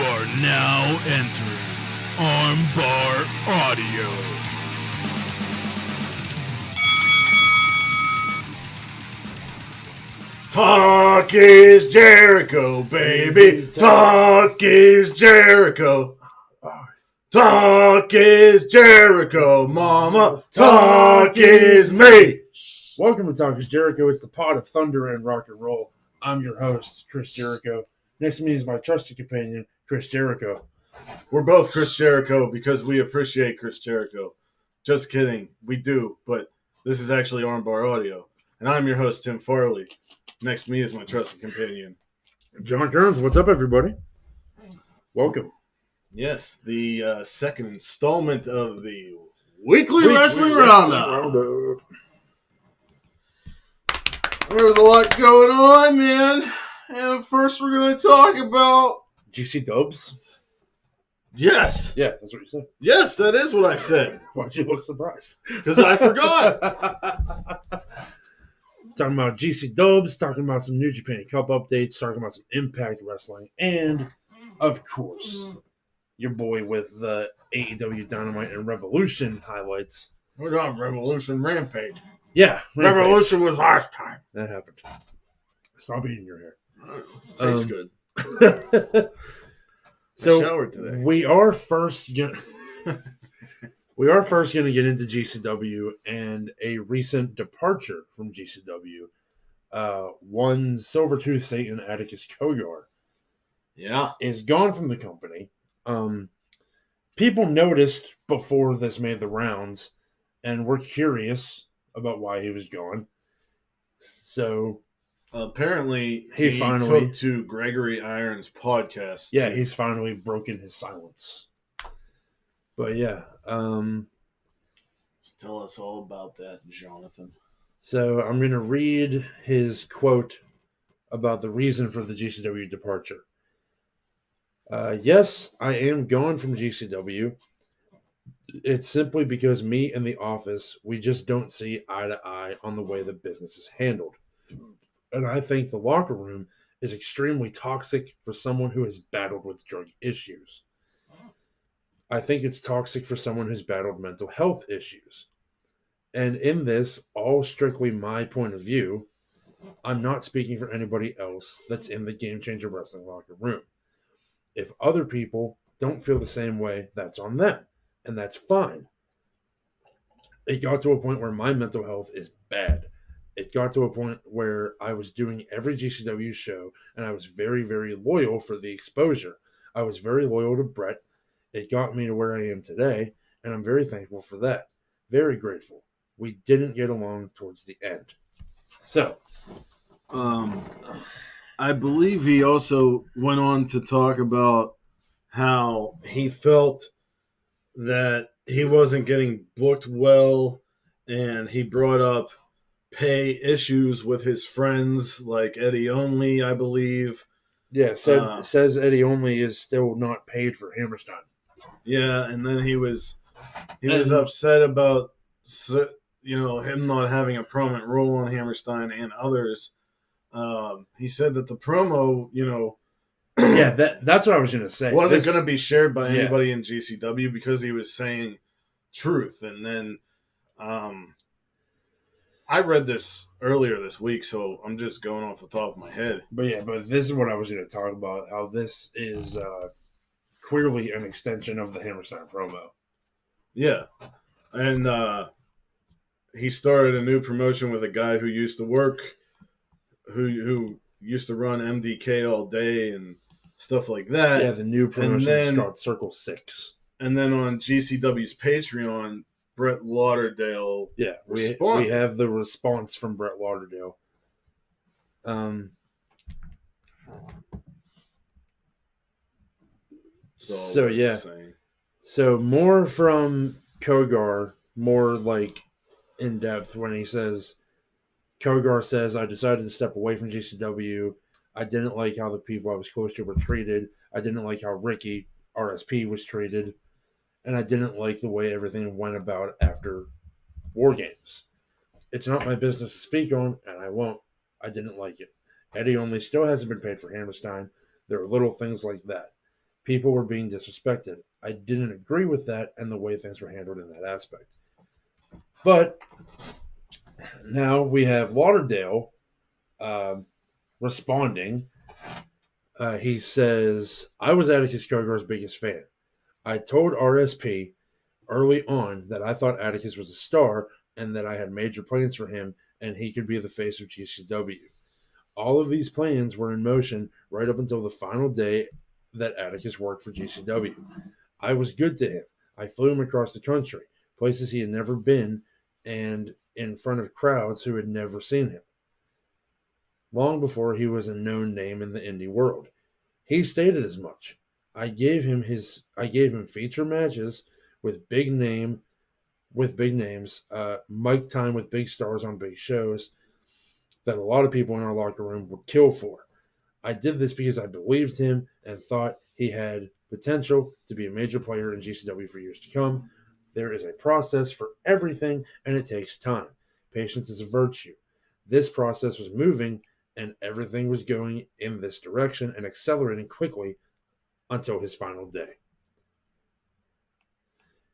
are now entering Armbar Audio. Talk is Jericho, baby. Talk is Jericho. Talk is Jericho, mama. Talk is me. Welcome to Talk is Jericho. It's the pod of thunder and rock and roll. I'm your host, Chris Jericho. Next to me is my trusted companion, Chris Jericho. We're both Chris Jericho because we appreciate Chris Jericho. Just kidding. We do, but this is actually Armbar Audio. And I'm your host, Tim Farley. Next to me is my trusted companion, John Kearns. What's up, everybody? Welcome. Yes, the second installment of the Weekly Wrestling Roundup. There's a lot going on, man. And first we're going to talk about... GC Dubs? Yes. Yeah, that's what you said. Yes, that is what I said. Why'd you look surprised? Because I forgot. Talking about GC Dubs, talking about some New Japan Cup updates, talking about some Impact Wrestling, and, of course, your boy with the AEW Dynamite and Revolution highlights. We're talking Revolution Rampage. Yeah. Rampage. Revolution was last time. That happened. Stop eating your hair. It tastes good. So I showered today. we are first going to get into GCW and a recent departure from GCW. One Silvertooth Satan, Atticus Cogar, is gone from the company. People noticed before this made the rounds and were curious about why he was gone. So apparently he finally took to Gregory Irons' podcast. Yeah, he's finally broken his silence. But yeah, tell us all about that, Jonathan. So I'm going to read his quote about the reason for the GCW departure. Yes, I am gone from GCW. It's simply because me and the office, we just don't see eye to eye on the way the business is handled. And I think the locker room is extremely toxic for someone who has battled with drug issues. I think it's toxic for someone who's battled mental health issues. And in this, all strictly my point of view, I'm not speaking for anybody else that's in the Game Changer Wrestling locker room. If other people don't feel the same way, that's on them. And that's fine. It got to a point where my mental health is bad. It got to a point where I was doing every GCW show, and I was very, very loyal for the exposure. I was very loyal to Brett. It got me to where I am today, and I'm very thankful for that. Very grateful. We didn't get along towards the end. So, I believe he also went on to talk about how he felt that he wasn't getting booked well, and he brought up pay issues with his friends like Eddie Only, I believe. Yeah, says Eddie Only is still not paid for Hammerstein. Yeah, and then he was upset about him not having a prominent role on Hammerstein and others. He said that the promo, yeah, that's what I was going to say. Wasn't going to be shared by anybody in GCW because he was saying truth. And then I read this earlier this week, so I'm just going off the top of my head. But this is what I was going to talk about, how this is clearly an extension of the Hammerstein promo. Yeah. And he started a new promotion with a guy who used to work, who used to run MDK all day and stuff like that. Yeah, the new promotion is called Circle 6. And then on GCW's Patreon, Brett Lauderdale. Yeah, we have the response from Brett Lauderdale. So yeah. So more from Cogar, more like in depth when he says, Cogar says, I decided to step away from GCW. I didn't like how the people I was close to were treated. I didn't like how Ricky, RSP, was treated. And I didn't like the way everything went about after War Games. It's not my business to speak on, and I won't. I didn't like it. Eddie Only still hasn't been paid for Hammerstein. There are little things like that. People were being disrespected. I didn't agree with that and the way things were handled in that aspect. But now we have Lauderdale responding. He says, I was Atticus Cogar's biggest fan. I told RSP early on that I thought Atticus was a star and that I had major plans for him and he could be the face of GCW. All of these plans were in motion right up until the final day that Atticus worked for GCW. I was good to him. I flew him across the country, places he had never been, and in front of crowds who had never seen him. Long before he was a known name in the indie world. He stated as much. I gave him feature matches with big names, mic time with big stars on big shows that a lot of people in our locker room would kill for. I did this because I believed him and thought he had potential to be a major player in GCW for years to come. There is a process for everything, and it takes time. Patience is a virtue. This process was moving, and everything was going in this direction and accelerating quickly until his final day.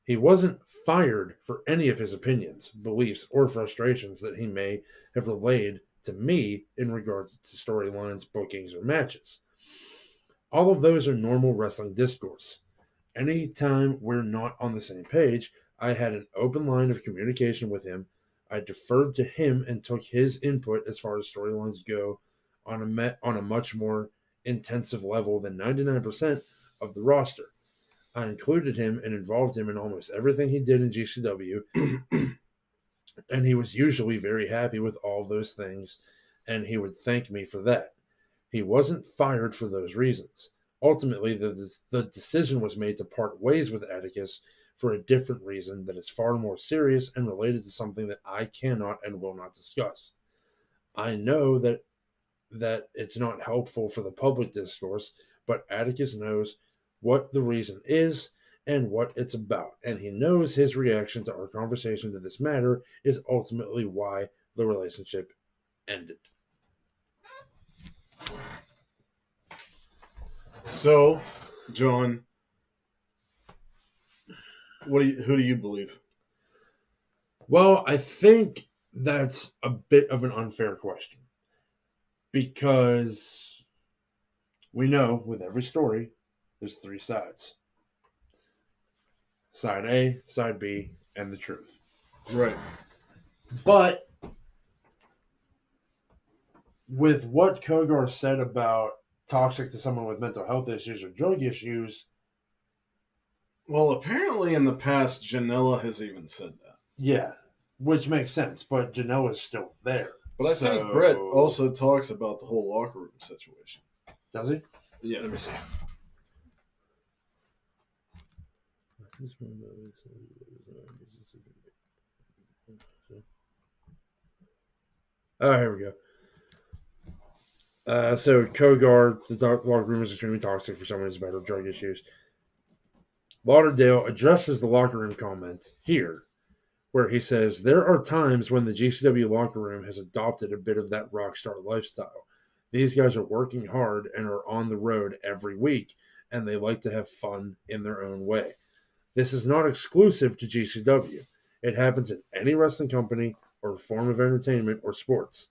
He wasn't fired for any of his opinions, beliefs, or frustrations that he may have relayed to me in regards to storylines, bookings, or matches. All of those are normal wrestling discourse. Anytime we're not on the same page, I had an open line of communication with him. I deferred to him and took his input as far as storylines go on a much more intensive level than 99% of the roster. I included him and involved him in almost everything he did in GCW, and he was usually very happy with all those things, and he would thank me for that. He wasn't fired for those reasons. Ultimately, the decision was made to part ways with Atticus for a different reason that is far more serious and related to something that I cannot and will not discuss. I know that it's not helpful for the public discourse, but Atticus knows what the reason is and what it's about, and he knows his reaction to our conversation to this matter is ultimately why the relationship ended. So, John, who do you believe? Well, I think that's a bit of an unfair question because we know with every story there's three sides. Side A, side B, and the truth. Right. But with what Cogar said about toxic to someone with mental health issues or drug issues. Well, apparently in the past, Janela has even said that. Yeah, which makes sense, but Janela's still there. But I think Brett also talks about the whole locker room situation. Does he? Yeah. Let me see. Oh, here we go. So Cogar, the locker room is extremely toxic for someone who's battled with drug issues. Lauderdale addresses the locker room comment here, where he says, there are times when the GCW locker room has adopted a bit of that rock star lifestyle. These guys are working hard and are on the road every week, and they like to have fun in their own way. This is not exclusive to GCW. It happens in any wrestling company or form of entertainment or sports.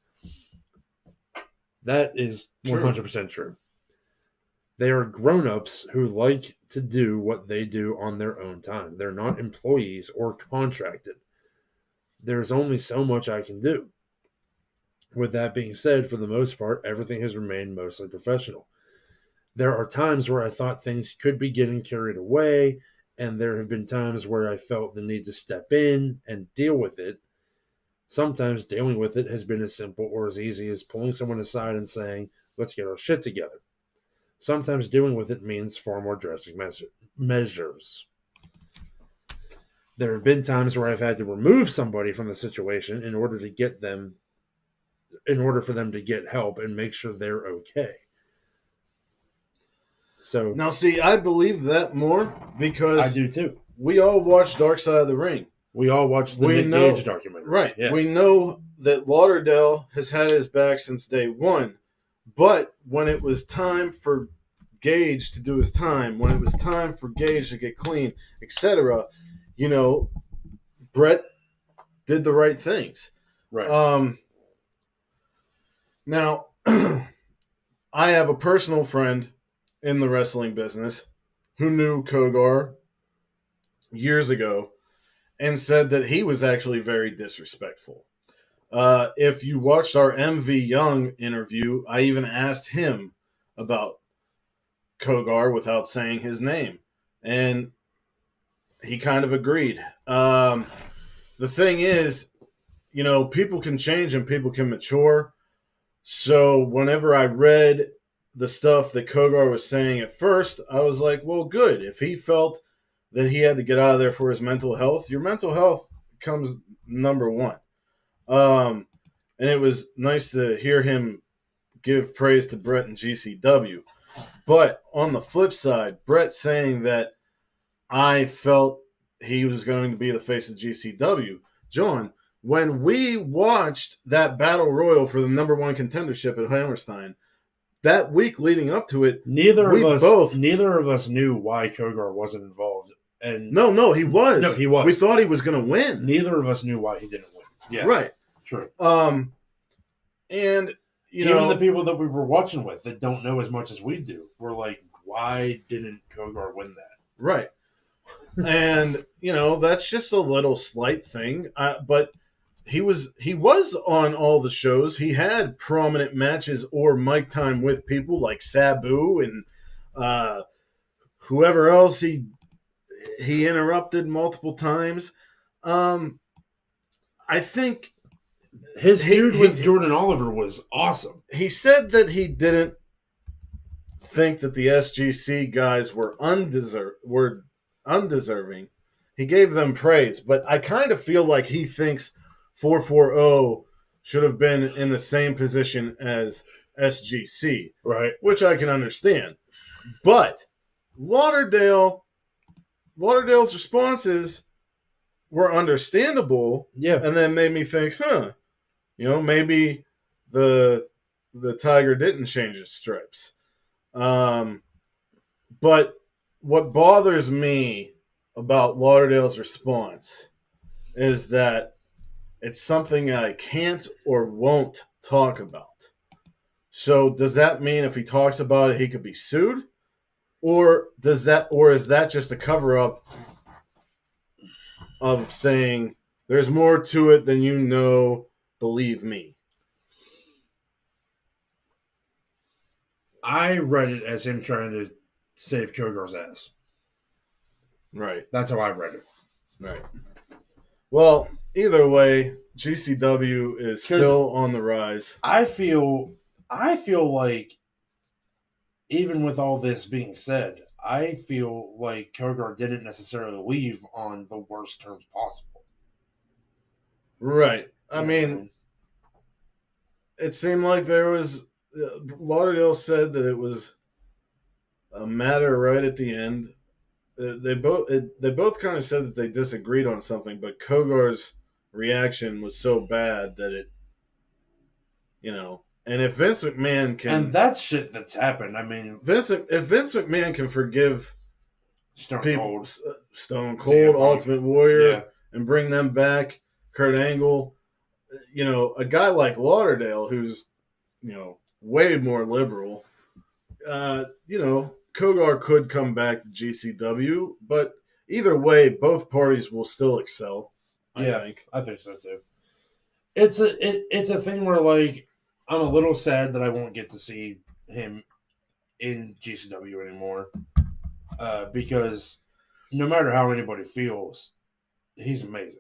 That is 100% true. They are grown-ups who like to do what they do on their own time. They're not employees or contracted. There's only so much I can do. With that being said, for the most part, everything has remained mostly professional. There are times where I thought things could be getting carried away, and there have been times where I felt the need to step in and deal with it. Sometimes dealing with it has been as simple or as easy as pulling someone aside and saying, let's get our shit together. Sometimes dealing with it means far more drastic measures. There have been times where I've had to remove somebody from the situation in order for them to get help and make sure they're okay. So now, see, I believe that more because I do too. We all watched Dark Side of the Ring. We all watched the Nick Gage documentary. Right. Yeah. We know that Lauderdale has had his back since day one. But when it was time for Gage to do his time, when it was time for Gage to get clean, etc., Brett did the right things. Right. Now, I have a personal friend in the wrestling business who knew Cogar years ago and said that he was actually very disrespectful. If you watched our MV Young interview, I even asked him about Cogar without saying his name, and he kind of agreed. The thing is, people can change and people can mature. So whenever I read the stuff that Cogar was saying at first, I was like, well, good. If he felt that he had to get out of there for his mental health, your mental health comes number one. And it was nice to hear him give praise to Brett and GCW. But on the flip side, Brett saying that I felt he was going to be the face of GCW. John, when we watched that battle royal for the number one contendership at Hammerstein, that week leading up to it, neither of us knew why Cogar wasn't involved. And no, he was. No, he was. We thought he was going to win. Neither of us knew why he didn't win. Yeah, right. True. And even the people that we were watching with that don't know as much as we do were like, why didn't Cogar win that? Right. And that's just a little slight thing, but he was on all the shows. He had prominent matches or mic time with people like Sabu and whoever else he interrupted multiple times. I think his feud with Jordan Oliver was awesome. He said that he didn't think that the SGC guys were undeserving. He gave them praise, but I kind of feel like he thinks 440 should have been in the same position as SGC, right? Which I can understand. But Lauderdale's responses were understandable, and then made me think, maybe the tiger didn't change his stripes. But what bothers me about Lauderdale's response is that it's something I can't or won't talk about. So does that mean if he talks about it, he could be sued? Or is that just a cover-up of saying there's more to it than you know, believe me? I read it as him trying to save Kogar's ass. Right. That's how I read it. Right. Well, either way, GCW is still on the rise. I feel like, even with all this being said, I feel like Cogar didn't necessarily leave on the worst terms possible. Right. I mean, it seemed like there was... Lauderdale said that it was a matter right at the end. They both kind of said that they disagreed on something, but Kogar's reaction was so bad that it, and if Vince McMahon can... And that's shit that's happened. I mean... If Vince McMahon can forgive Stone Cold, Ultimate Warrior, and bring them back, Kurt Angle, a guy like Lauderdale, who's, way more liberal, Cogar could come back to GCW, but either way, both parties will still excel. I think so too. It's a thing where, like, I'm a little sad that I won't get to see him in GCW anymore, because no matter how anybody feels, he's amazing.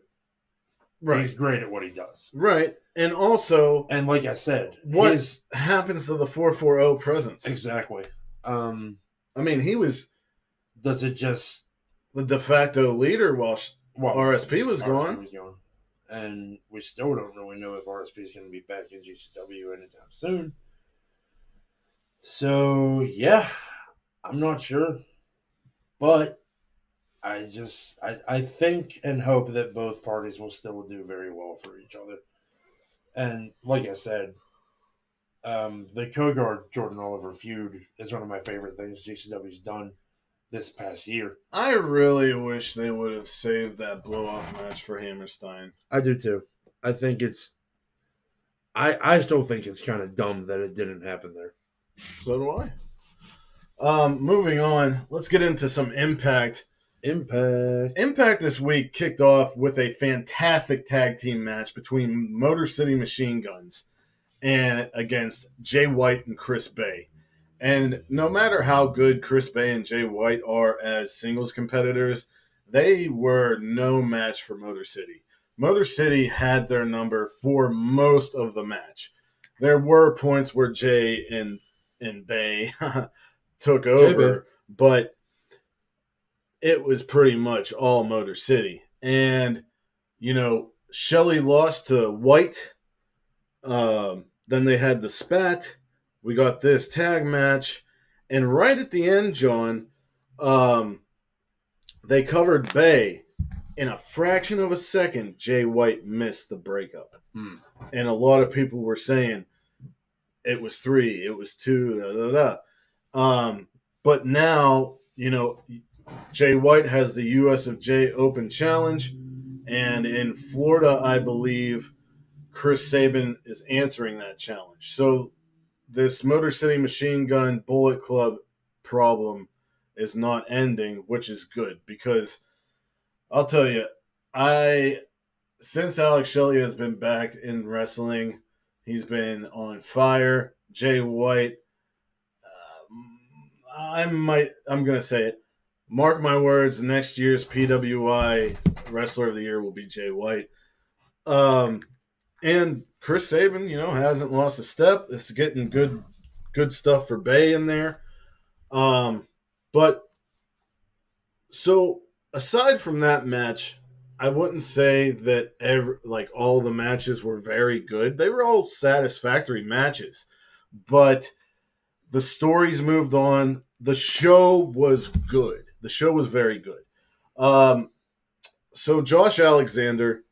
Right. He's great at what he does. Right. And also... And like I said... What happens to the 440 presence? Exactly. I mean, he was... Does it just... The de facto leader while RSP was gone. And we still don't really know if RSP is going to be back in GCW anytime soon. So, yeah. I'm not sure. But... I think and hope that both parties will still do very well for each other. And like I said, The Cogar Jordan Oliver feud is one of my favorite things GCW's done this past year. I really wish they would have saved that blow-off match for Hammerstein. I do too. I think it's. I still think it's kind of dumb that it didn't happen there. So do I. Moving on, let's get into some Impact. Impact this week kicked off with a fantastic tag team match between Motor City Machine Guns and against Jay White and Chris Bay. And no matter how good Chris Bay and Jay White are as singles competitors, they were no match for Motor City. Motor City had their number for most of the match. There were points where Jay and Bay took over, but it was pretty much all Motor City. And, you know, Shelley lost to White. Then they had the spat. We got this tag match. And right at the end, John, they covered Bay. In a fraction of a second, Jay White missed the breakup. And a lot of people were saying it was 3, it was 2, but now, you know, Jay White has the US of J Open Challenge. And in Florida, I believe Chris Sabin is answering that challenge. So this Motor City Machine Gun Bullet Club problem is not ending, which is good because I'll tell you, since Alex Shelley has been back in wrestling, he's been on fire. Jay White, I'm gonna say it. Mark my words, next year's PWI Wrestler of the Year will be Jay White. And Chris Sabin, you know, hasn't lost a step. It's getting good stuff for Bay in there. But so aside from that match, I wouldn't say that all the matches were very good. They were all satisfactory matches, but the stories moved on. The show was good. The show was very good. So Josh Alexander,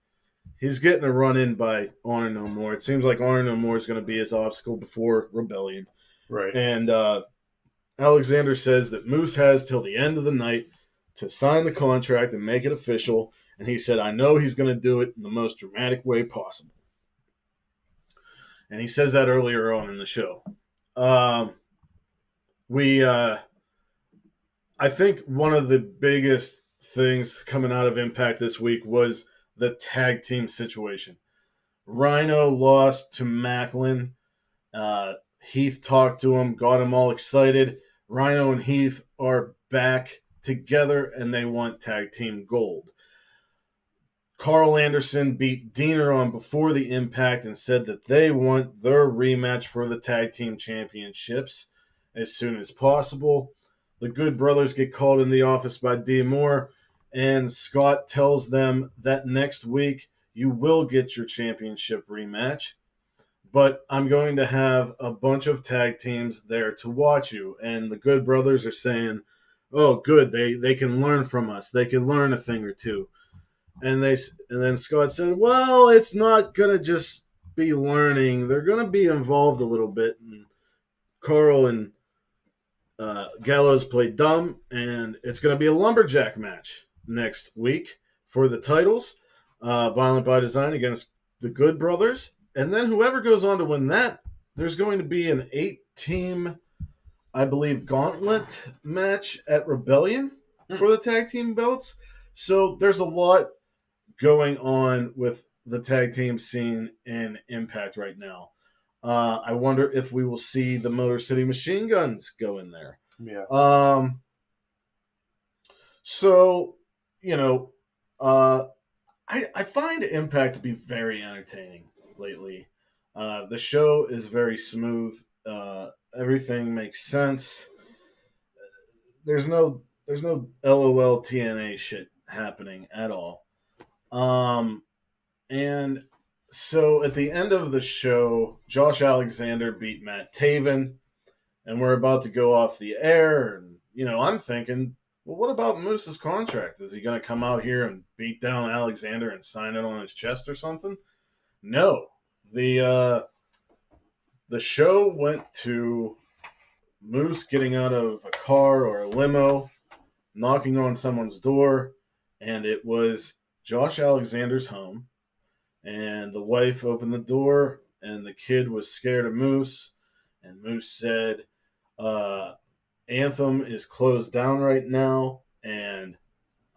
he's getting a run in by Honor No More. It seems like Honor No More is going to be his obstacle before Rebellion. Right. And Alexander says that Moose has till the end of the night to sign the contract and make it official. And he said, I know he's going to do it in the most dramatic way possible. And he says that earlier on in the show. I think one of the biggest things coming out of Impact this week was the tag team situation. Rhino lost to Macklin. Heath talked to him, got him all excited. Rhino and Heath are back together, and they want tag team gold. Carl Anderson beat Diener on Before the Impact and said that they want their rematch for the tag team championships as soon as possible. The Good Brothers get called in the office by D. Moore, and Scott tells them that next week you will get your championship rematch, but I'm going to have a bunch of tag teams there to watch you. And the Good Brothers are saying, oh, good, they can learn from us. They can learn a thing or two. And then Scott said, well, it's not going to just be learning. They're going to be involved a little bit. And Carl and Gallows play dumb, and it's going to be a lumberjack match next week for the titles. Violent by Design against the Good Brothers. And then whoever goes on to win that, there's going to be an 8-team, I believe, gauntlet match at Rebellion for the tag team belts. So there's a lot going on with the tag team scene in Impact right now. I wonder if we will see the Motor City Machine Guns go in there. Yeah. So, you know, I find Impact to be very entertaining lately. The show is very smooth. Everything makes sense. There's no LOL TNA shit happening at all. And so at the end of the show, Josh Alexander beat Matt Taven, and we're about to go off the air. And, you know, I'm thinking, well, what about Moose's contract? Is he going to come out here and beat down Alexander and sign it on his chest or something? No. The the show went to Moose getting out of a car or a limo, knocking on someone's door, and it was Josh Alexander's home. And the wife opened the door, and the kid was scared of Moose. And Moose said, Anthem is closed down right now, and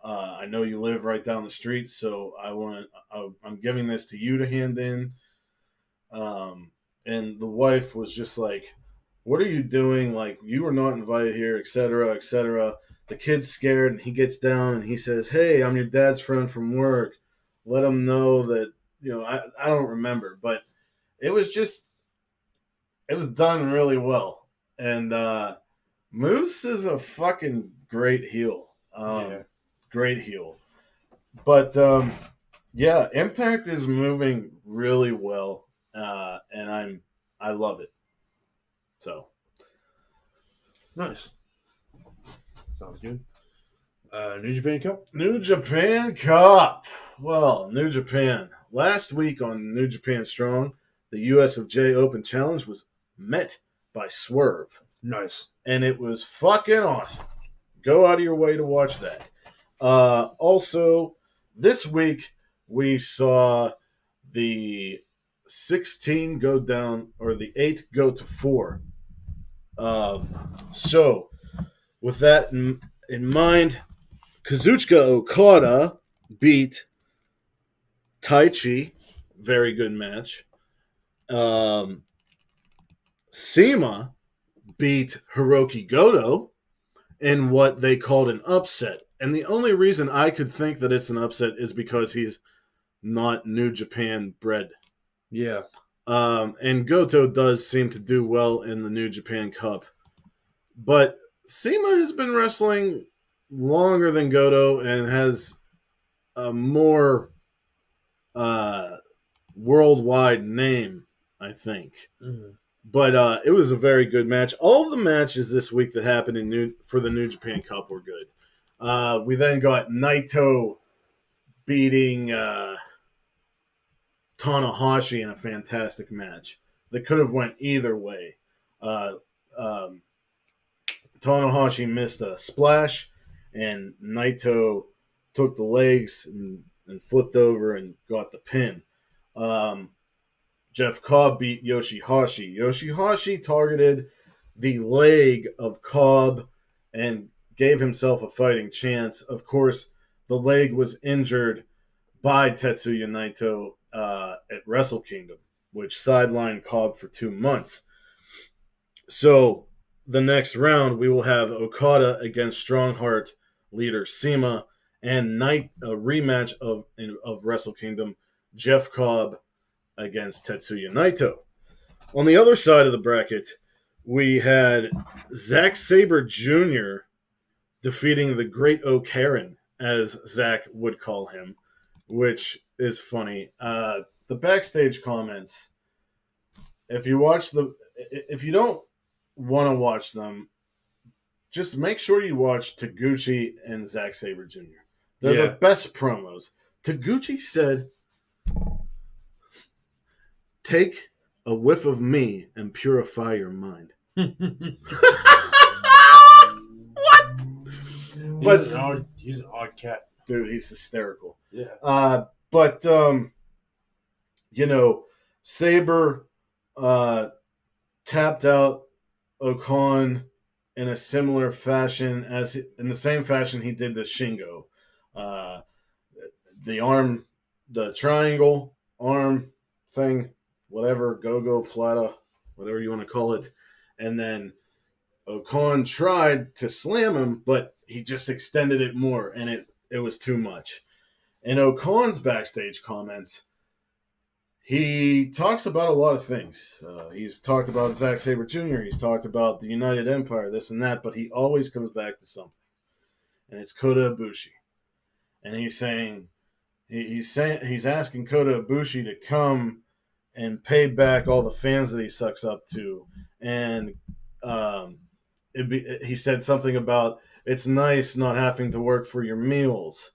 I know you live right down the street, so I'm giving this to you to hand in. And the wife was just like, what are you doing? Like, you were not invited here, etc., etc. The kid's scared, and he gets down, and he says, hey, I'm your dad's friend from work. Let him know that, I don't remember, but it was done really well. And Moose is a fucking great heel. Great heel. But, yeah, Impact is moving really well, and I love it. So. Nice. Sounds good. New Japan Cup? New Japan Cup. Well, New Japan. Last week on New Japan Strong, the US of J Open Challenge was met by Swerve. Nice. And it was fucking awesome. Go out of your way to watch that. Also, this week we saw the 16 go down, or the 8 go to 4. So, with that in mind, Kazuchika Okada beat Taichi. Very good match. Sema beat Hiroki Goto in what they called an upset. And the only reason I could think that it's an upset is because he's not New Japan bred. Yeah. And Goto does seem to do well in the New Japan Cup. But Sema has been wrestling longer than Goto and has a more worldwide name, I think. Mm-hmm. But it was a very good match. All of the matches this week that happened for the New Japan Cup were good. We then got Naito beating Tanahashi in a fantastic match that could have went either way. Tanahashi missed a splash, and Naito took the legs and flipped over and got the pin. Jeff Cobb beat Yoshihashi. Yoshihashi targeted the leg of Cobb and gave himself a fighting chance. Of course, the leg was injured by Tetsuya Naito at Wrestle Kingdom, which sidelined Cobb for 2 months. So the next round, we will have Okada against Strongheart leader Sema, and a rematch of Wrestle Kingdom, Jeff Cobb against Tetsuya Naito. On the other side of the bracket, we had Zack Sabre Jr. defeating the Great O'Karen, as Zack would call him, which is funny. The backstage comments, if you don't want to watch them, just make sure you watch Taguchi and Zack Sabre Jr. They're the best promos. Taguchi said, take a whiff of me and purify your mind. What? He's an odd cat. Dude, he's hysterical. Yeah. But Sabre tapped out Ocon in a similar fashion in the same fashion he did to Shingo. The triangle arm thing, whatever, go-go plata, whatever you want to call it. And then Ocon tried to slam him, but he just extended it more, and it was too much. In Ocon's backstage comments, he talks about a lot of things. He's talked about Zack Sabre Jr., he's talked about the United Empire, this and that, but he always comes back to something. And it's Kota Ibushi. And he's saying, he's asking Kota Ibushi to come and pay back all the fans that he sucks up to. And he said something about, it's nice not having to work for your meals.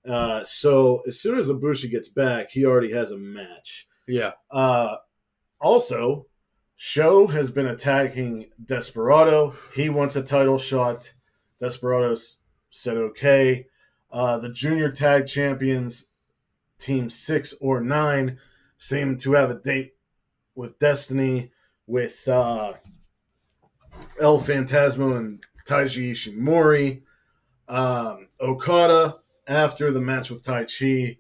So as soon as Ibushi gets back, he already has a match. Yeah. Also, Sho has been attacking Desperado. He wants a title shot. Desperado said okay. The junior tag champions, team 6 or 9, seem to have a date with Destiny, with El Phantasmo and Taiji Ishimori. Okada, after the match with Tai Chi,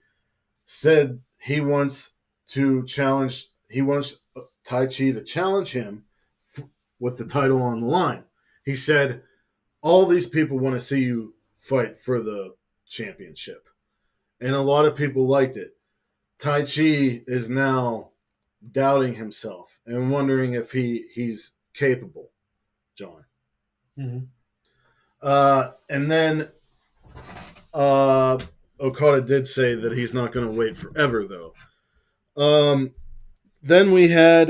said he wants Tai Chi to challenge him with the title on the line. He said, all these people want to see you fight for the championship. And a lot of people liked it. Tai Chi is now doubting himself and wondering if he's capable, John. Mm-hmm. And then Okada did say that he's not going to wait forever, though. Then we had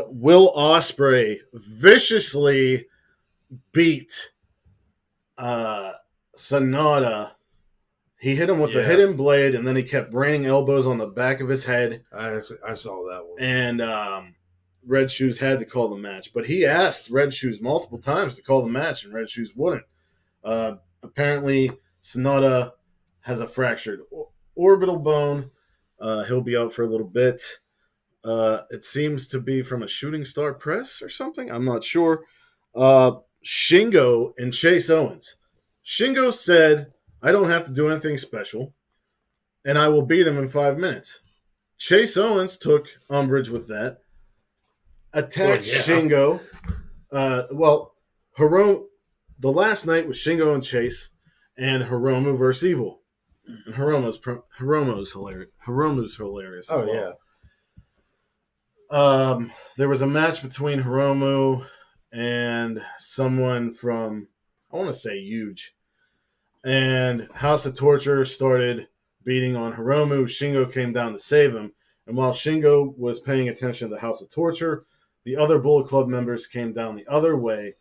Will Ospreay viciously beat Sonata. He hit him with a hidden blade, and then he kept raining elbows on the back of his head. I saw that one. And Red Shoes had to call the match. But he asked Red Shoes multiple times to call the match, and Red Shoes wouldn't. Apparently, Sonata has a fractured orbital bone. He'll be out for a little bit. It seems to be from a Shooting Star Press or something. I'm not sure. Shingo and Chase Owens. Shingo said, I don't have to do anything special, and I will beat him in 5 minutes. Chase Owens took umbrage with that. Attacked Shingo. Hiromu. The last night was Shingo and Chase, and Hiromu versus Evil. And Hiromu's hilarious. Hiromu's hilarious. Oh well. Yeah. There was a match between Hiromu and someone from, I want to say, Huge. And House of Torture started beating on Hiromu. Shingo came down to save him. And while Shingo was paying attention to the House of Torture, the other Bullet Club members came down the other way.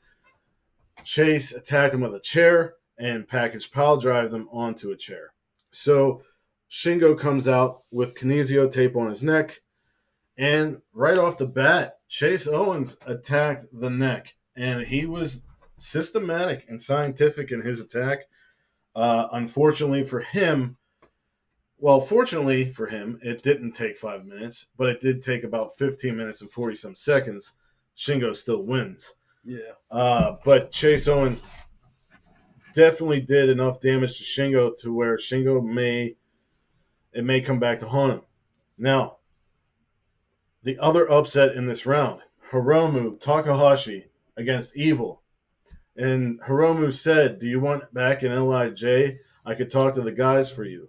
Chase attacked him with a chair and package pile drived him onto a chair. So Shingo comes out with kinesio tape on his neck. And right off the bat, Chase Owens attacked the neck. And he was systematic and scientific in his attack. Fortunately for him, it didn't take 5 minutes, but it did take about 15 minutes and 40-some seconds. Shingo still wins. Yeah. But Chase Owens definitely did enough damage to Shingo to where Shingo may come back to haunt him. Now, the other upset in this round, Hiromu Takahashi against Evil. And Hiromu said, do you want back in LIJ? I could talk to the guys for you.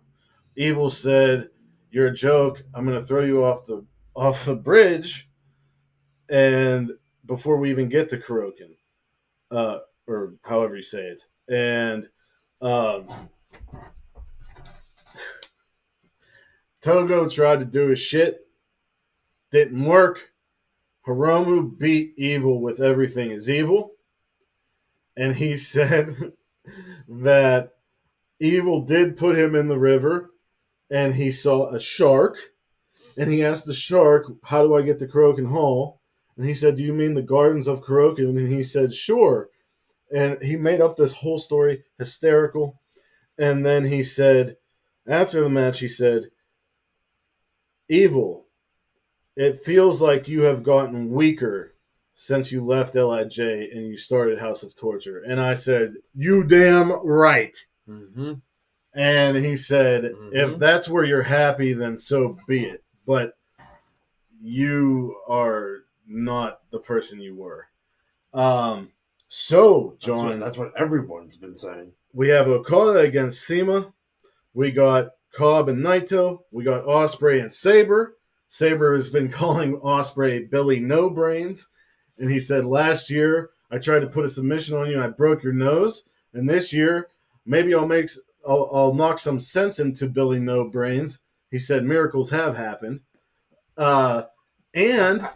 Evil said, you're a joke. I'm going to throw you off the bridge. And before we even get to Kuroken, or however you say it. And Togo tried to do his shit. Didn't work. Hiromu beat Evil with Everything is Evil. And he said that Evil did put him in the river and he saw a shark. And he asked the shark, how do I get to Kuroken Hall? And he said, do you mean the Gardens of Kuroken? And he said, sure. And he made up this whole story, hysterical. And then he said, after the match, he said, Evil, it feels like you have gotten weaker since you left LIJ and you started House of Torture. And I said, you damn right. Mm-hmm. And he said, if that's where you're happy, then so be it. But you are not the person you were. So, John. That's what everyone's been saying. We have Okada against Sema. We got Cobb and Naito. We got Ospreay and Sabre. Sabre has been calling Ospreay Billy No Brains. And he said, last year, I tried to put a submission on you and I broke your nose. And this year, maybe I'll knock some sense into Billy No Brains. He said, miracles have happened. And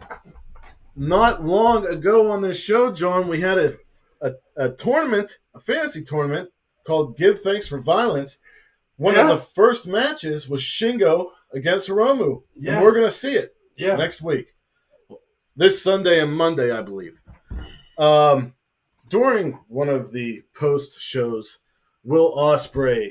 not long ago on this show, John, we had a tournament, a fantasy tournament called Give Thanks for Violence. One of the first matches was Shingo against Hiromu. Yeah. And we're going to see it next week. this Sunday and Monday, I believe. During one of the post shows, Will Ospreay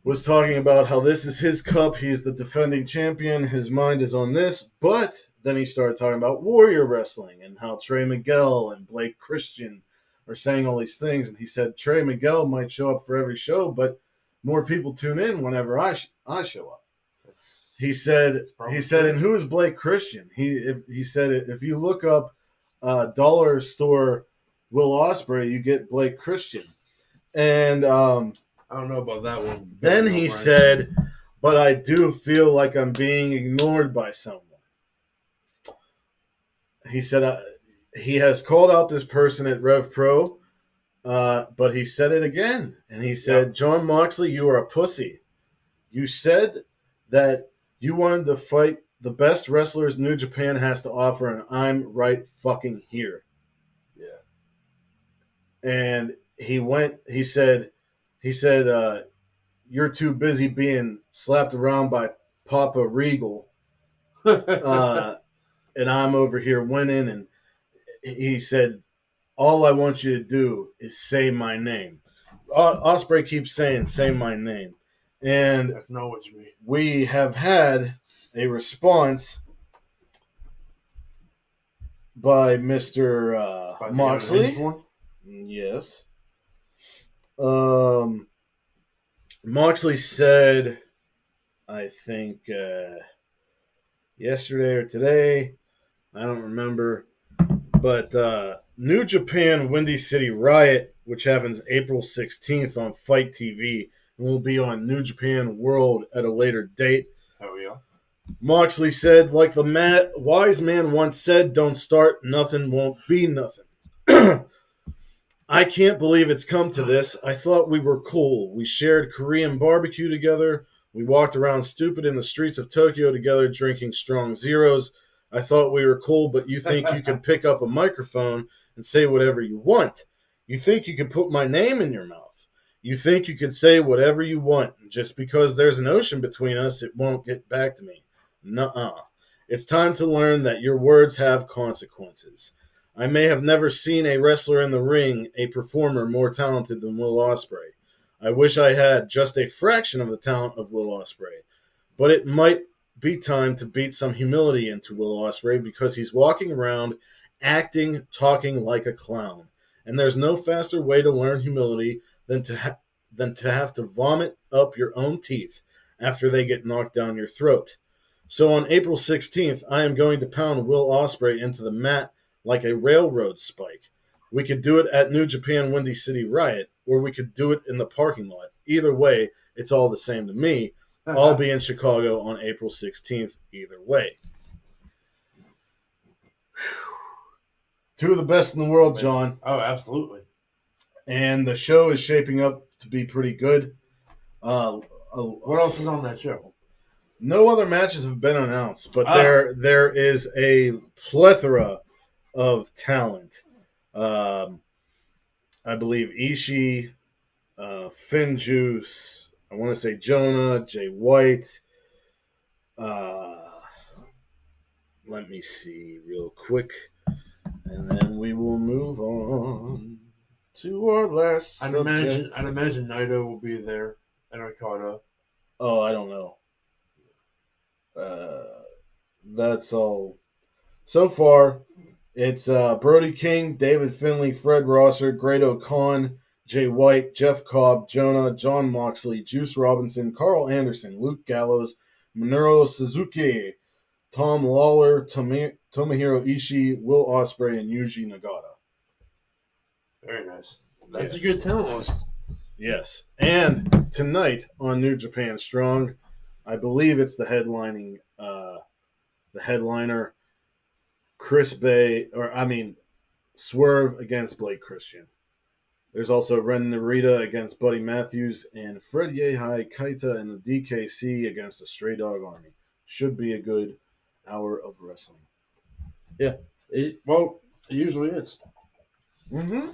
was talking about how this is his cup. He's the defending champion. His mind is on this. But then he started talking about Warrior Wrestling and how Trey Miguel and Blake Christian are saying all these things. And he said Trey Miguel might show up for every show, but more people tune in whenever I show up. He said, and who is Blake Christian? He said, if you look up dollar store Will Ospreay, you get Blake Christian. And I don't know about that one. then he said, but I do feel like I'm being ignored by someone. He said he has called out this person at Rev Pro, but he said it again. And he said, John Moxley, you are a pussy. You said that you wanted to fight the best wrestlers New Japan has to offer, and I'm right fucking here. Yeah. And he said, you're too busy being slapped around by Papa Regal. And I'm over here winning. And he said, all I want you to do is say my name. Ospreay keeps saying, say my name. And I know what you mean. we have had a response by Mr. By the Moxley. unhinged one? Yes. Moxley said, I think yesterday or today, I don't remember, but New Japan Windy City Riot, which happens April 16th on Fight TV, and will be on New Japan World at a later date. Oh, yeah. Moxley said, like the wise man once said, don't start, nothing won't be nothing. I can't believe it's come to this. I thought we were cool. We shared Korean barbecue together. We walked around stupid in the streets of Tokyo together drinking strong zeros. I thought we were cool, but you think you can pick up a microphone and say whatever you want. You think you can put my name in your mouth. You think you can say whatever you want. Just because there's an ocean between us, it won't get back to me. Nuh-uh. It's time to learn that your words have consequences. I may have never seen a wrestler in the ring, a performer more talented than Will Ospreay. I wish I had just a fraction of the talent of Will Ospreay. But it might be time to beat some humility into Will Ospreay because he's walking around acting, talking like a clown. And there's no faster way to learn humility than to have to vomit up your own teeth after they get knocked down your throat. So on April 16th, I am going to pound Will Ospreay into the mat like a railroad spike. We could do it at New Japan Windy City Riot, or we could do it in the parking lot. Either way, it's all the same to me. I'll be in Chicago on April 16th either way. Two of the best in the world, John. Oh, absolutely. And the show is shaping up to be pretty good. What else is on that show? No other matches have been announced, but there is a plethora of talent. I believe Ishii, Finjuice, I want to say Jonah, Jay White. Let me see real quick, and then we will move on to our last subject. I'd imagine Naito will be there and Okada. Oh, I don't know. That's all. So far, it's Brody King, David Finlay, Fred Rosser, Great-O-Khan, Jay White, Jeff Cobb, Jonah, John Moxley, Juice Robinson, Carl Anderson, Luke Gallows, Minoru Suzuki, Tom Lawler, Tomohiro Ishii, Will Ospreay, and Yuji Nagata. Very nice. That's a good talent list. Yes. And tonight on New Japan Strong, I believe it's the headliner, Chris Bay, Swerve against Blake Christian. There's also Ren Narita against Buddy Matthews and Fred Yehai Kaita and the DKC against the Stray Dog Army. Should be a good hour of wrestling. Yeah. It usually is. Mm-hmm.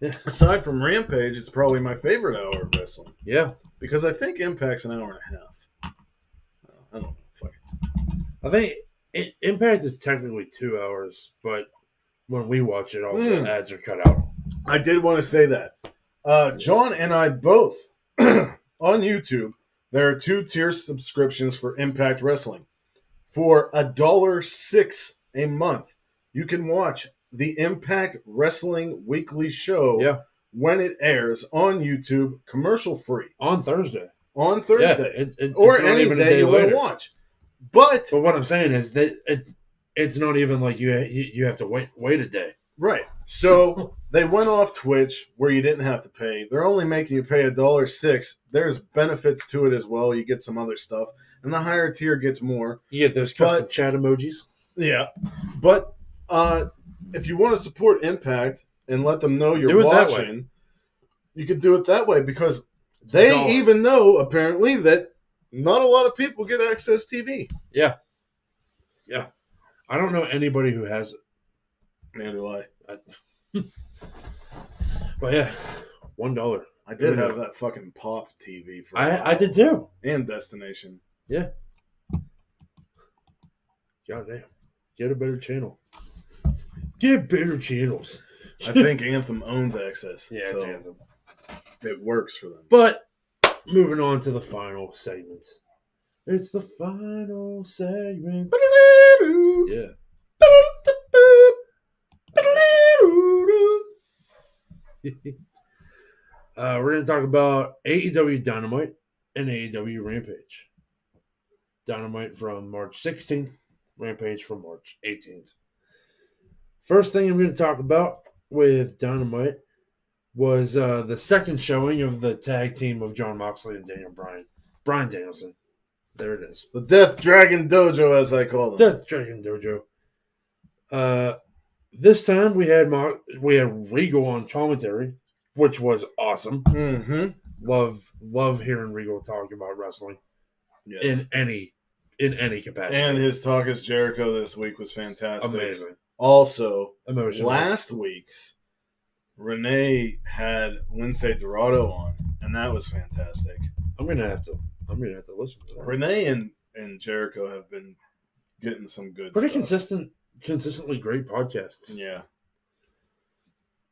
Yeah. Aside from Rampage, it's probably my favorite hour of wrestling. Yeah. Because I think Impact's an hour and a half. I don't know. Fuck it. I think Impact is technically 2 hours, but when we watch it, all the ads are cut out. I did want to say that. John and I both, on YouTube, there are 2-tier subscriptions for Impact Wrestling. For $1.06 a month, you can watch the Impact Wrestling Weekly Show when it airs on YouTube, commercial free. On Thursday. On Thursday. Yeah, or any day you want to watch. But what I'm saying is that it's not even like you have to wait a day. Right. So they went off Twitch where you didn't have to pay. They're only making you pay $1.06. There's benefits to it as well. You get some other stuff. And the higher tier gets more. You get those custom chat emojis. Yeah. But if you want to support Impact and let them know you're watching, you could do it that way because they even know, apparently, that not a lot of people get Access TV. Yeah. Yeah. I don't know anybody who has it. Neither do I. But yeah, $1. I did have that fucking Pop TV for I did too. And Destination. Yeah. Goddamn. Get a better channel. Get better channels. I think Anthem owns Access. Yeah, it's Anthem. It works for them. But moving on to the final segment. It's the final segment. Yeah. We're going to talk about AEW Dynamite and AEW Rampage. Dynamite from March 16th, Rampage from March 18th. First thing I'm going to talk about with Dynamite was the second showing of the tag team of Jon Moxley and Daniel Bryan. Bryan Danielson. There it is. The Death Dragon Dojo, as I call them. Death Dragon Dojo. This time we had Regal on commentary, which was awesome. Mm-hmm. Love hearing Regal talk about wrestling. Yes. In any capacity. And his talk as Jericho this week was fantastic. Amazing. Also, emotional. Last week's Renee had Lindsay Dorado on, and that was fantastic. I'm gonna have to listen to that. Renee and Jericho have been getting some good pretty stuff. Consistently great podcasts. Yeah.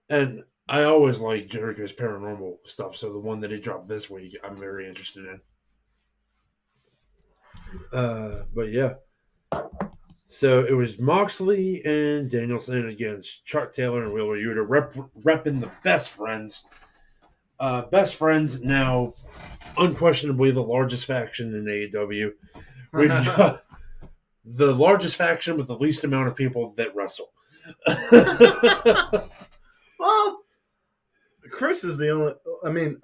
And I always like Jericho's paranormal stuff, so the one that he dropped this week, I'm very interested in. But yeah. So it was Moxley and Danielson against Chuck Taylor and Wheeler Yuta repping the Best Friends. Best Friends, now unquestionably the largest faction in AEW. We've got the largest faction with the least amount of people that wrestle. Well, Chris is the only... I mean,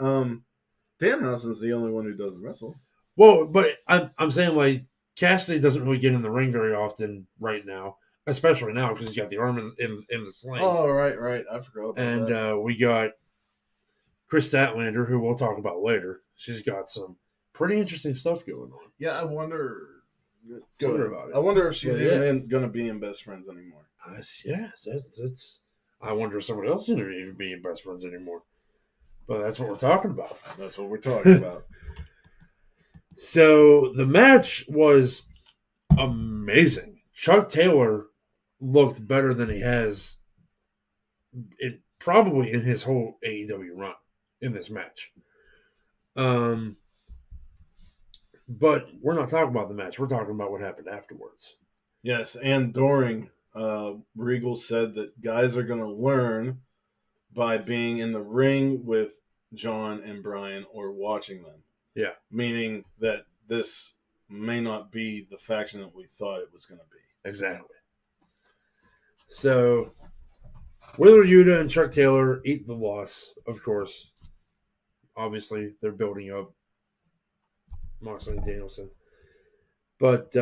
Danhausen's the only one who doesn't wrestle. Well, but I'm saying, like, Cassidy doesn't really get in the ring very often right now, especially now because he's got the arm in the sling. Oh, right. I forgot about that. And we got Chris Statlander, who we'll talk about later. She's got some pretty interesting stuff going on. Yeah, I wonder... about it. I wonder if she's even going to be in Best Friends anymore. Yes, that's... I wonder if somebody else is going to even be in Best Friends anymore. But that's what we're talking about. That's what we're talking about. So the match was amazing. Chuck Taylor looked better than he has probably in his whole AEW run in this match. But we're not talking about the match. We're talking about what happened afterwards. Yes, and during, Regal said that guys are going to learn by being in the ring with John and Brian or watching them. Yeah. Meaning that this may not be the faction that we thought it was going to be. Exactly. So, Wheeler Yuta and Chuck Taylor eat the loss, of course. Obviously, they're building up Moxley and Danielson. But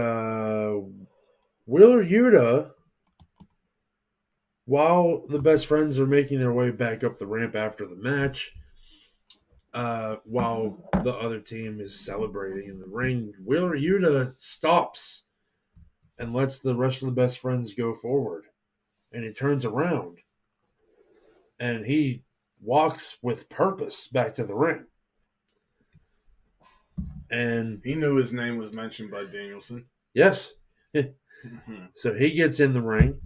Wheeler Yuta, while the Best Friends are making their way back up the ramp after the match, while the other team is celebrating in the ring, Wheeler Yuta stops and lets the rest of the Best Friends go forward. And he turns around and he walks with purpose back to the ring. And he knew his name was mentioned by Danielson. Yes. Mhm. So he gets in the ring,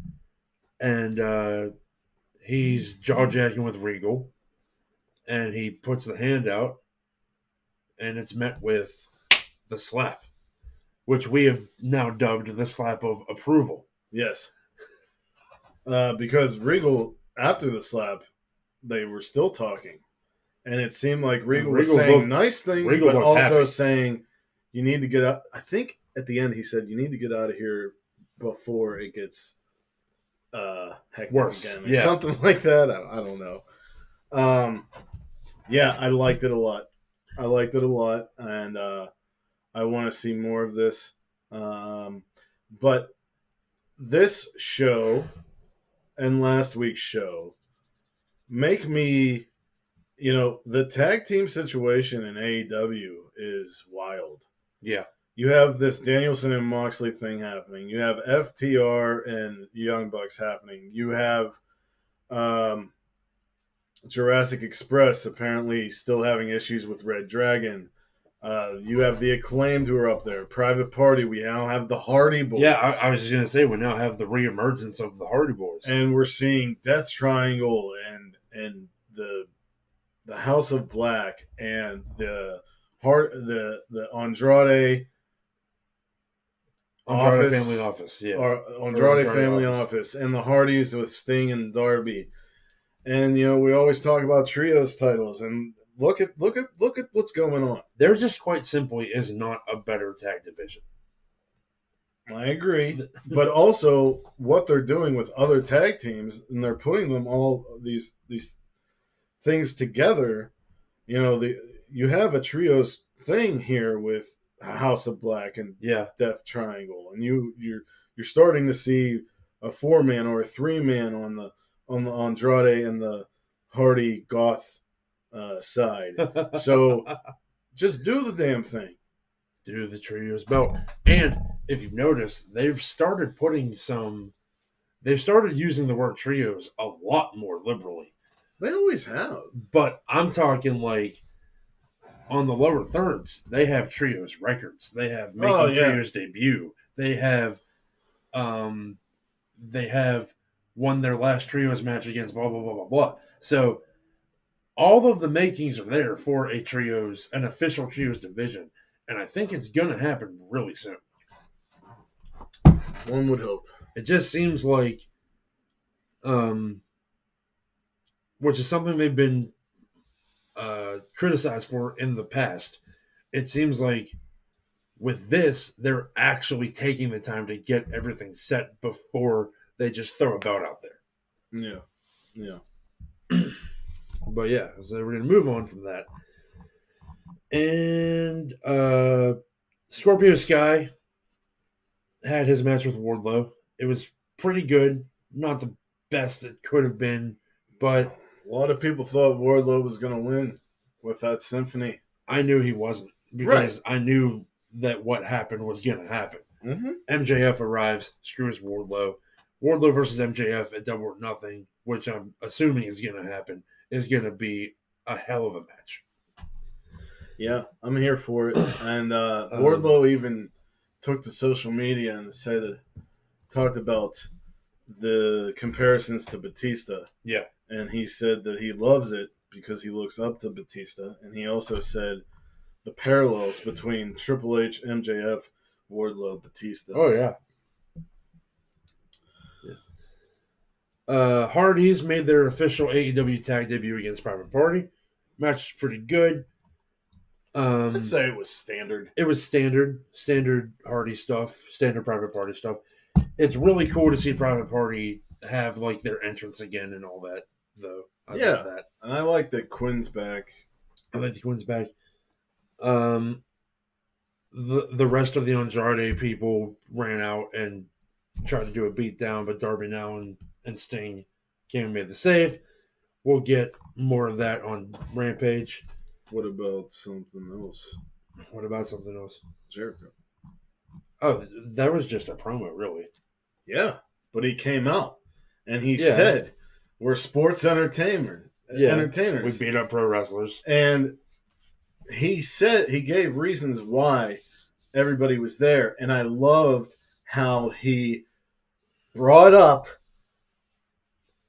and he's jaw-jacking with Regal, and he puts the hand out, and it's met with the slap, which we have now dubbed the slap of approval. Yes. Because Regal, after the slap, they were still talking. And it seemed like Regal was saying nice things, but also happy. saying, you need to get out. I think at the end he said, you need to get out of here before it gets hectic Worse. again. Or something like that. I don't know. Yeah, I liked it a lot. And I want to see more of this. But this show and last week's show make me, the tag team situation in AEW is wild. Yeah. You have this Danielson and Moxley thing happening. You have FTR and Young Bucks happening. You have Jurassic Express apparently still having issues with Red Dragon. You have the Acclaimed who are up there. Private Party. We now have the Hardy Boys. Yeah, I was just going to say, we now have the reemergence of the Hardy Boys. And we're seeing Death Triangle and the House of Black and the Andrade Family Office, yeah. Andrade Family Office and the Hardys with Sting and Darby. And we always talk about trios titles, and look at what's going on. There just quite simply is not a better tag division. I agree, but also what they're doing with other tag teams, and they're putting them all these things together. You have a trios thing here with House of Black and Death Triangle, and you're starting to see a 4-man or a 3-man on the Andrade and the Hardy Goth side. So just do the damn thing. Do the trios belt. And if you've noticed, they've started using the word trios a lot more liberally. They always have. But I'm talking like on the lower thirds, they have trios records. They have making trios debut. They have won their last trios match against blah blah blah blah blah. So all of the makings are there for an official trios division, and I think it's gonna happen really soon. One would hope. It just seems like, which is something they've been criticized for in the past. It seems like with this, they're actually taking the time to get everything set before they just throw a belt out there. Yeah. But yeah, so we're going to move on from that. And Scorpio Sky had his match with Wardlow. It was pretty good. Not the best it could have been, but a lot of people thought Wardlow was going to win with that symphony. I knew he wasn't, because I knew that what happened was going to happen. Mm-hmm. MJF arrives, screws Wardlow. Wardlow versus MJF at Double or Nothing, which I'm assuming is going to happen, is going to be a hell of a match. Yeah, I'm here for it. And Wardlow even took to social media and talked about the comparisons to Batista. Yeah. And he said that he loves it because he looks up to Batista. And he also said the parallels between Triple H, MJF, Wardlow, Batista. Oh, yeah. Hardys made their official AEW tag debut against Private Party. Match was pretty good. I'd say it was standard. It was standard Hardy stuff, standard Private Party stuff. It's really cool to see Private Party have like their entrance again and all that, though. I love that. And I like that Quinn's back. The rest of the Andrade people ran out and tried to do a beatdown, but Darby Allin and Sting came and made the save. We'll get more of that on Rampage. What about something else? Jericho. Oh, that was just a promo, really. Yeah, but he came out and he said, "We're sports entertainers. We beat up pro wrestlers." And he said he gave reasons why everybody was there, and I loved how he brought up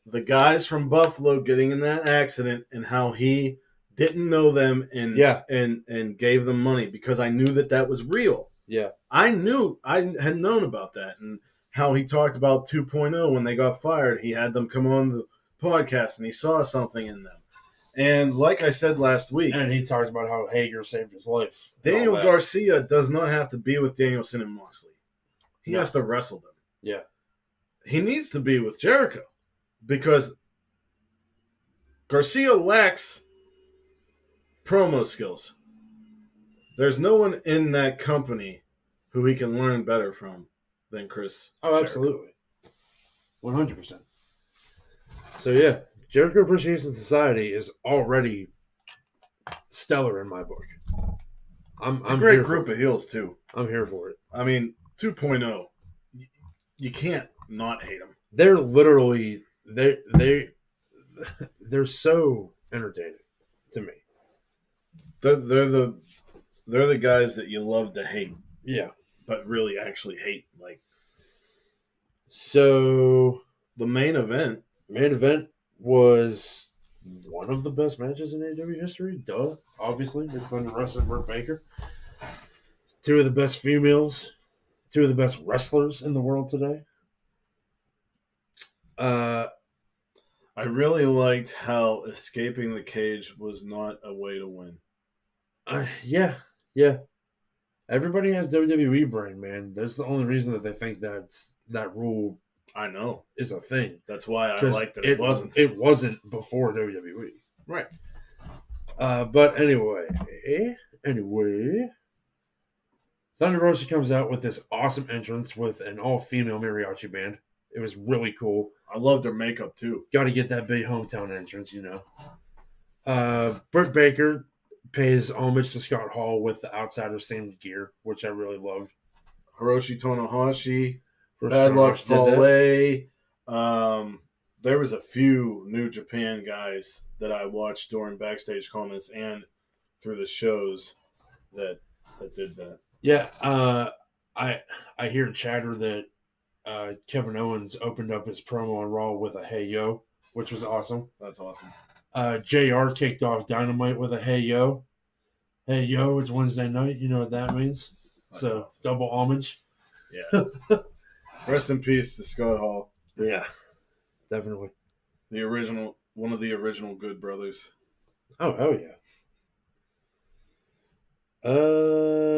the guys from Buffalo getting in that accident and how he didn't know them and gave them money because I knew that was real. Yeah. I had known about that and how he talked about 2.0 when they got fired. He had them come on the podcast and he saw something in them. And like I said last week, and he talked about how Hager saved his life. Daniel Garcia does not have to be with Danielson and Moxley. He has to wrestle them. Yeah. He needs to be with Jericho because Garcia lacks promo skills. There's no one in that company who he can learn better from than Chris. Oh, Jericho. Absolutely. 100%. So, yeah, Jericho Appreciation Society is already stellar in my book. It's a great group of heels, too. I'm here for it. I mean, 2.0, you can't not hate them. They're literally, they're so entertaining to me. They're the guys that you love to hate. Yeah. But really actually hate. So the main event was one of the best matches in AEW history. Duh. Obviously, it's Thunder Rosa and Britt Baker. Two of the best females, two of the best wrestlers in the world today. I really liked how escaping the cage was not a way to win. Yeah. Everybody has WWE brain, man. That's the only reason that they think that rule. I know is a thing. That's why I liked that it wasn't. It wasn't before WWE. Right. But anyway, Thunder Rosa comes out with this awesome entrance with an all-female mariachi band. It was really cool. I loved their makeup too. Got to get that big hometown entrance, Britt Baker pays homage to Scott Hall with the Outsiders themed gear, which I really loved. Hiroshi Tanahashi, Bad Luck Fale. There was a few New Japan guys that I watched during backstage comments and through the shows that did that. Yeah, I hear chatter that Kevin Owens opened up his promo on Raw with a "Hey Yo," which was awesome. That's awesome. JR kicked off Dynamite with a "Hey Yo." Hey Yo, it's Wednesday night. You know what that means. That's so awesome. Double homage. Yeah. Rest in peace to Scott Hall. Yeah, definitely. One of the original Good Brothers. Oh, hell yeah.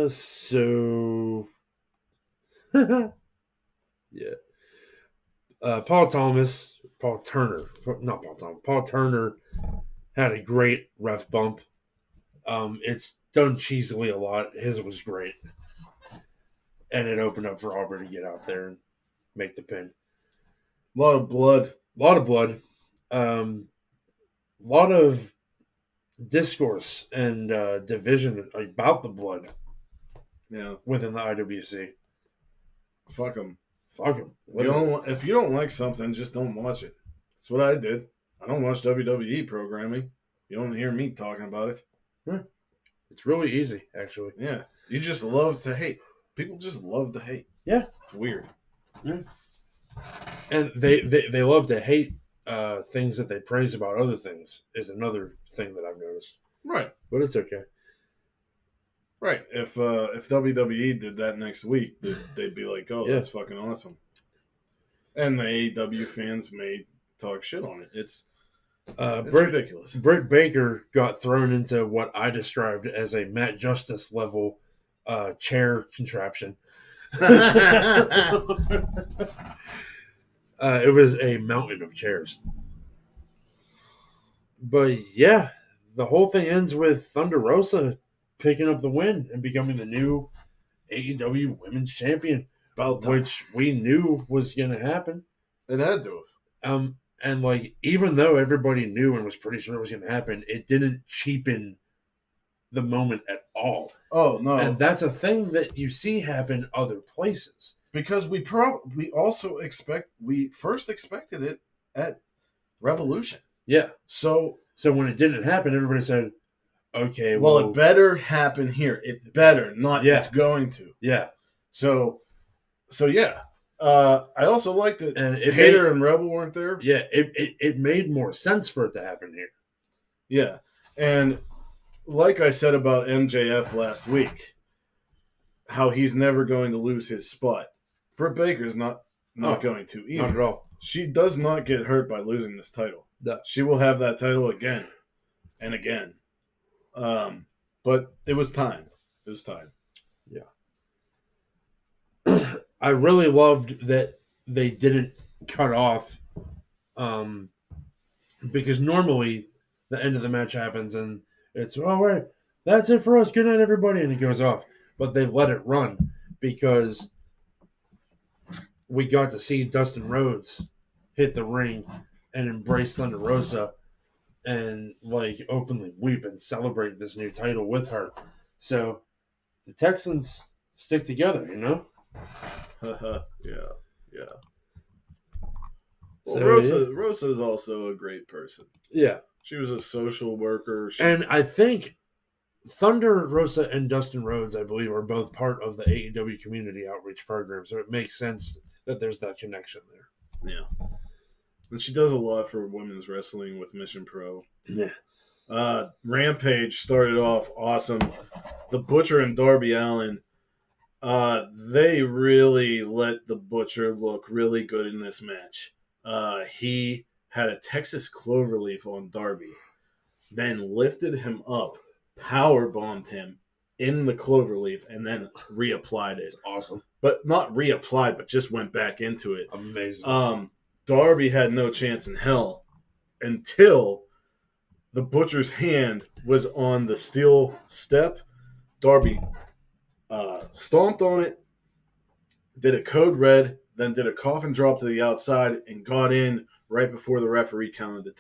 So yeah. Paul Turner had a great ref bump. It's done cheesily a lot. His was great. And it opened up for Aubrey to get out there and make the pin. A lot of blood. Lot of discourse and division about the blood. Yeah. Within the IWC. Fuck them. If you don't like something, just don't watch it. That's what I did. I don't watch WWE programming. You don't hear me talking about it. Yeah. It's really easy, actually. Yeah. You just love to hate. People just love to hate. Yeah. It's weird. Yeah. And they love to hate things that they praise about other things is another thing that I've noticed. Right. But it's okay. Right. If WWE did that next week, they'd be like, oh, that's fucking awesome. And the AEW fans may talk shit on it. It's ridiculous. Britt Baker got thrown into what I described as a Matt Justice level chair contraption. It was a mountain of chairs. But yeah, the whole thing ends with Thunder Rosa picking up the win and becoming the new AEW Women's Champion, which we knew was going to happen. It had to have. And like, even though everybody knew and was pretty sure it was going to happen, it didn't cheapen the moment at all. Oh no! And that's a thing that you see happen other places. Because we first expected it at Revolution. Yeah. So when it didn't happen, everybody said, okay, well, it better happen here. It better, not it's going to. Yeah. So So yeah, I also liked that And Hater and Rebel weren't there. Yeah, it made more sense for it to happen here. Yeah, and like I said about MJF last week, how he's never going to lose his spot. Britt Baker's not going to either. Not at all. She does not get hurt by losing this title. No. She will have that title again and again. But it was time. It was time. Yeah. I really loved that they didn't cut off, because normally the end of the match happens and it's, all right, that's it for us. Good night, everybody. And it goes off. But they let it run because we got to see Dustin Rhodes hit the ring and embrace Thunder Rosa and like openly weep and celebrate this new title with her. So the Texans stick together, you know? Yeah. Well, So, Rosa is also a great person. Yeah. She was a social worker. And I think Thunder Rosa and Dustin Rhodes, I believe, are both part of the AEW community outreach program. So it makes sense that there's that connection there. Yeah. And she does a lot for women's wrestling with Mission Pro. Yeah. Rampage started off awesome. The Butcher and Darby Allin, they really let the Butcher look really good in this match. He had a Texas Cloverleaf on Darby, then lifted him up, power bombed him in the Cloverleaf, and then reapplied it. It's awesome. But not reapplied, but just went back into it. Amazing. Darby had no chance in hell until the Butcher's hand was on the steel step. Darby stomped on it, did a code red, then did a coffin drop to the outside, and got in right before the referee counted to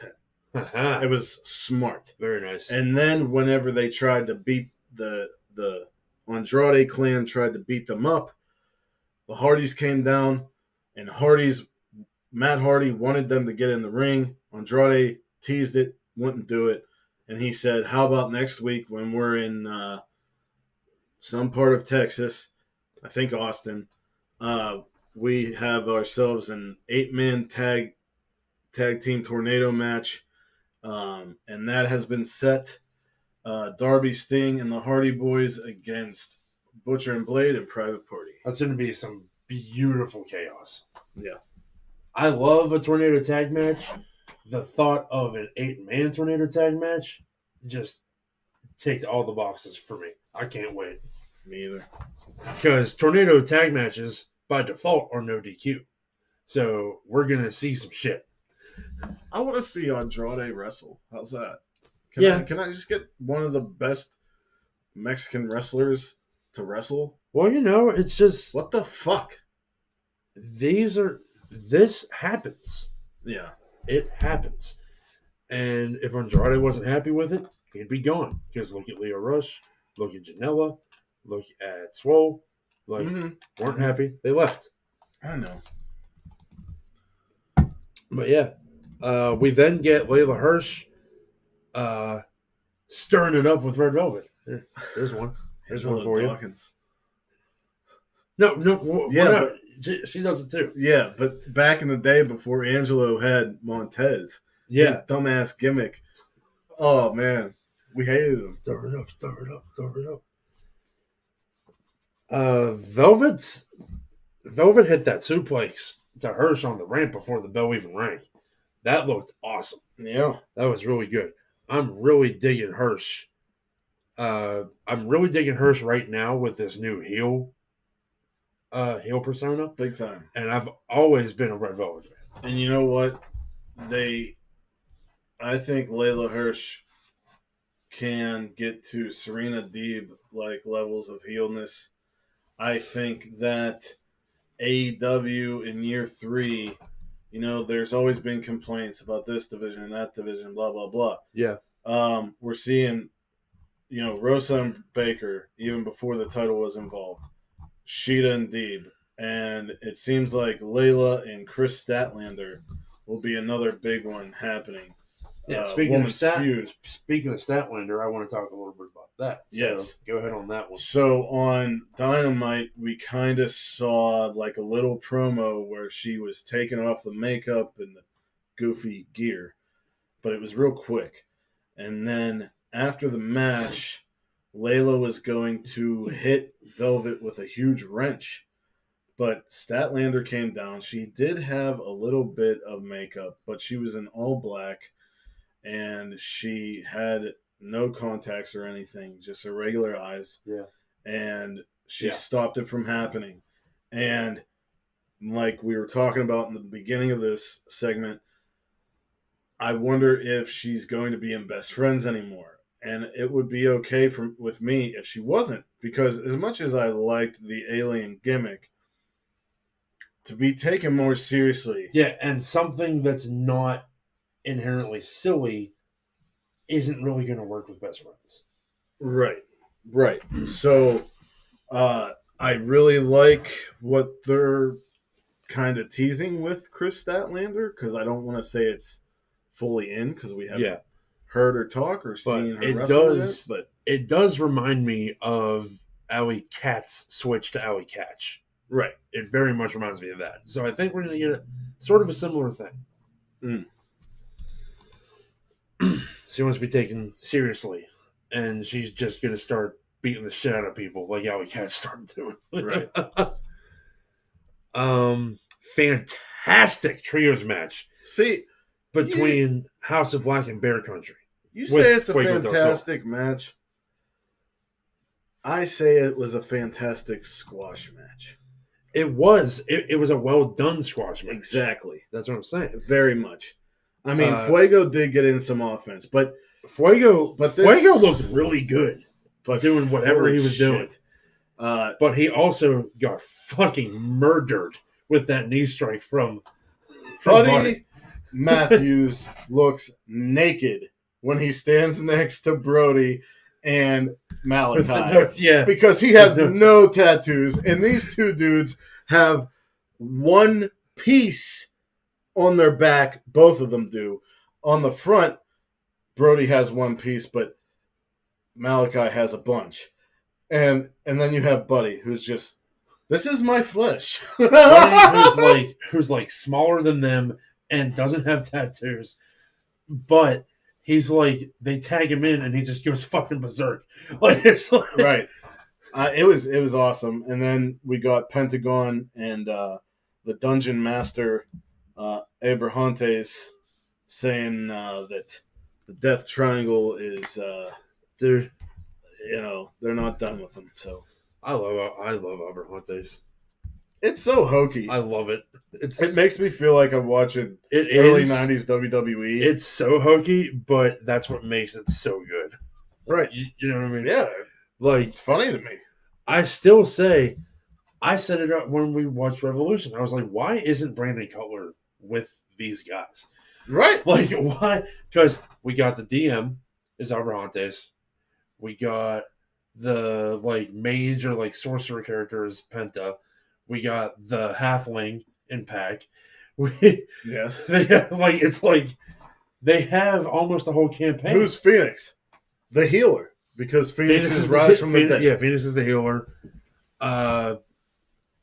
10. It was smart. Very nice. And then whenever they tried to beat the Andrade clan, tried to beat them up, the Hardys came down, and Matt Hardy wanted them to get in the ring. Andrade teased it, wouldn't do it. And he said, how about next week when we're in some part of Texas, I think Austin, we have ourselves an 8-man tag team tornado match. And that has been set. Darby, Sting, and the Hardy Boys against Butcher and Blade and Private Party. That's going to be some beautiful chaos. Yeah. I love a tornado tag match. The thought of an 8-man tornado tag match just ticked all the boxes for me. I can't wait. Me either. Because tornado tag matches, by default, are no DQ. So we're going to see some shit. I want to see Andrade wrestle. How's that? Can I just get one of the best Mexican wrestlers to wrestle? Well, you know, it's just... What the fuck? This happens. Yeah. It happens. And if Andrade wasn't happy with it, he'd be gone. Because look at Leo Rush, look at Janela, look at Swole. Weren't happy. They left. I know. But yeah. We then get Layla Hirsch stirring it up with Red Velvet. There's one. There's one for Dawkins. you. No. She does it too. Yeah, but back in the day before Angelo had Montez, his dumbass gimmick. Oh man, we hated him. Stir it up. Velvet hit that suplex to Hirsch on the ramp before the bell even rang. That looked awesome. Yeah, that was really good. I'm really digging Hirsch. I'm really digging Hirsch right now with this new heel persona. Big time. And I've always been a Red Velvet fan. And you know what? I think Layla Hirsch can get to Serena Deeb like levels of heelness. I think that AEW in year 3, you know, there's always been complaints about this division and that division, blah, blah, blah. Yeah. We're seeing, you know, Rosa and Baker, even before the title was involved. Sheeta and Deeb. And it seems like Layla and Chris Statlander will be another big one happening. Yeah, women's feud. Speaking of Statlander, I want to talk a little bit about that. So Yes. go ahead on that one. So on Dynamite, we kind of saw like a little promo where she was taking off the makeup and the goofy gear, but it was real quick. And then after the match, Layla was going to hit Velvet with a huge wrench, but Statlander came down. She did have a little bit of makeup, but she was in all black, and she had no contacts or anything, just her regular eyes. Yeah. And she stopped it from happening. And like we were talking about in the beginning of this segment, I wonder if she's going to be in Best Friends anymore. And it would be okay with me if she wasn't, because as much as I liked the alien gimmick, to be taken more seriously. Yeah, and something that's not inherently silly isn't really going to work with Best Friends. Right. So I really like what they're kind of teasing with Chris Statlander, because I don't want to say it's fully in, because we haven't heard her talk or seen her wrestle yet. But it does remind me of Alley Cat's switch to Alley Catch. Right. It very much reminds me of that. So I think we're going to get sort of a similar thing. She wants to be taken seriously, and she's just going to start beating the shit out of people like Alley Cat started doing. Right. Fantastic trios match. See, between House of Black and Bear Country. You say it's a fantastic match. I say it was a fantastic squash match. It was. It was a well done squash match. Exactly. That's what I'm saying. Very much. I mean, Fuego did get in some offense, but Fuego looked really good, but doing whatever he was doing. But he also got fucking murdered with that knee strike from Buddy Matthews looks naked when he stands next to Brody and Malachi. Because he has no tattoos, and these two dudes have one piece on their back. Both of them do. On the front, Brody has one piece, but Malachi has a bunch. And then you have Buddy, who's just, this is my flesh. Buddy, who's like smaller than them and doesn't have tattoos, but he's like, they tag him in and he just goes fucking berserk. Like, it's like... Right. It was awesome. And then we got Pentagon and the Dungeon Master, Abrahantes, saying that the Death Triangle is, they're not done with them. So I love Abrahantes. It's so hokey. I love it. It makes me feel like I'm watching early 90s WWE. It's so hokey, but that's what makes it so good. Right. You know what I mean? Yeah. Like, it's funny to me. I still say, I said it up when we watched Revolution. I was like, why isn't Brandon Cutler with these guys? Right. Like, why? Because we got the DM is Abrahantes. We got the, like, mage or, like, sorcerer character is Penta. We got the halfling in Pac. Yes. They have, like, it's like they have almost the whole campaign. Who's Phoenix? The healer. Because Phoenix is rise from the dead. Yeah, Phoenix is the healer.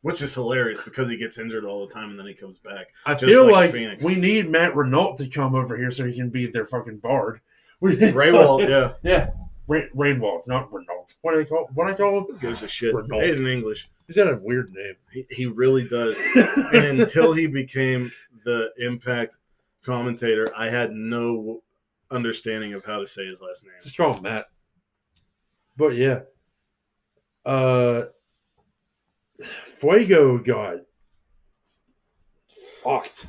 Which is hilarious because he gets injured all the time and then he comes back. I feel like we need Matt Renault to come over here so he can be their fucking bard. Raywald, yeah. Yeah. Rainwald, not Renault. What do I call him? Who gives a shit? Renault. He's in English. He's got a weird name. He really does. And until he became the Impact commentator, I had no understanding of how to say his last name. Just call him Matt. But yeah. Fuego got fucked.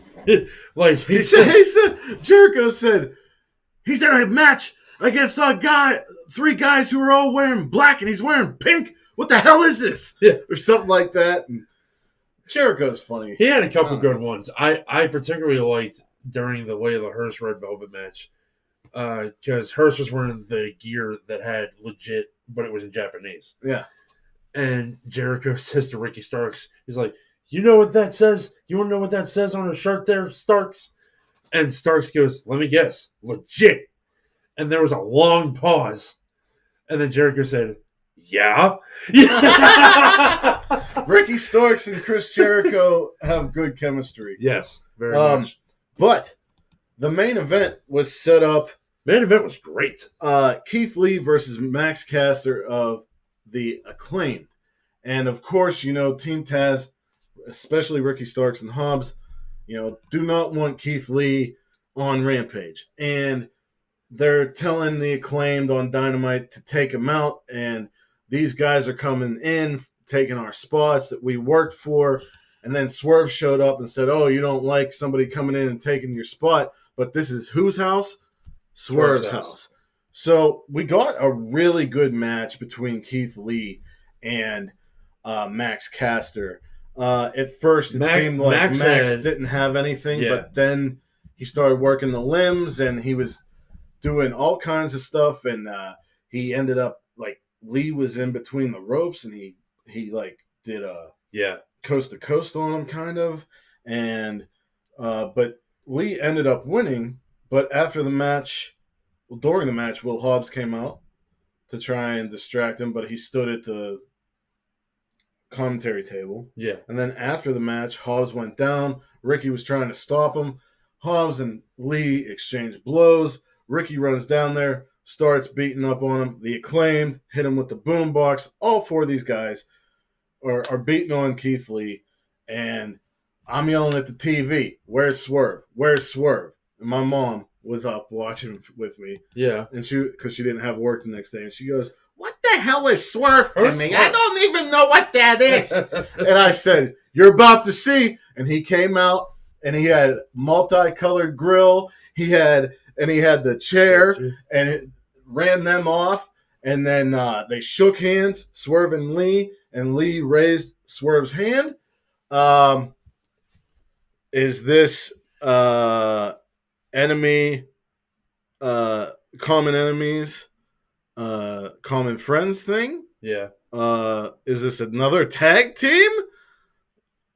Like he said Jericho said he's in a match against three guys who are all wearing black and he's wearing pink. What the hell is this? Yeah. Or something like that. And Jericho's funny. He had a couple good ones. I particularly liked during the Layla Hirsch Red Velvet match because Hirsch was wearing the gear that had legit, but it was in Japanese. Yeah. And Jericho says to Ricky Starks, he's like, you know what that says? You want to know what that says on a shirt there, Starks? And Starks goes, let me guess, legit. And there was a long pause. And then Jericho said, yeah. Ricky Starks and Chris Jericho have good chemistry. Yes, very much. But the main event was set up. Main event was great. Keith Lee versus Max Caster of the Acclaimed. And of course, you know, Team Taz, especially Ricky Starks and Hobbs, you know, do not want Keith Lee on Rampage. And they're telling the Acclaimed on Dynamite to take him out. And these guys are coming in, taking our spots that we worked for. And then Swerve showed up and said, oh, you don't like somebody coming in and taking your spot, but this is whose house? Swerve's house. So we got a really good match between Keith Lee and Max Caster. At first, it seemed like Max didn't have anything, but then he started working the limbs, and he was doing all kinds of stuff, and he ended up, like, Lee was in between the ropes, and he like, did a coast-to-coast on him, kind of, and but Lee ended up winning, but after the match, well, during the match, Will Hobbs came out to try and distract him, but he stood at the commentary table. Yeah. And then after the match, Hobbs went down. Ricky was trying to stop him. Hobbs and Lee exchanged blows. Ricky runs down there, starts beating up on him. The Acclaimed hit him with the boombox. All four of these guys are beating on Keith Lee. And I'm yelling at the TV, where's Swerve? Where's Swerve? And my mom was up watching with me. Yeah. And because she didn't have work the next day. And she goes, what the hell is Swerve to me? I don't even know what that is. And I said, you're about to see. And he came out, and he had multicolored grill. He had the chair, and it ran them off. And then they shook hands, Swerve and Lee raised Swerve's hand. Is this enemy, common enemies, common friends thing? Yeah. Is this another tag team?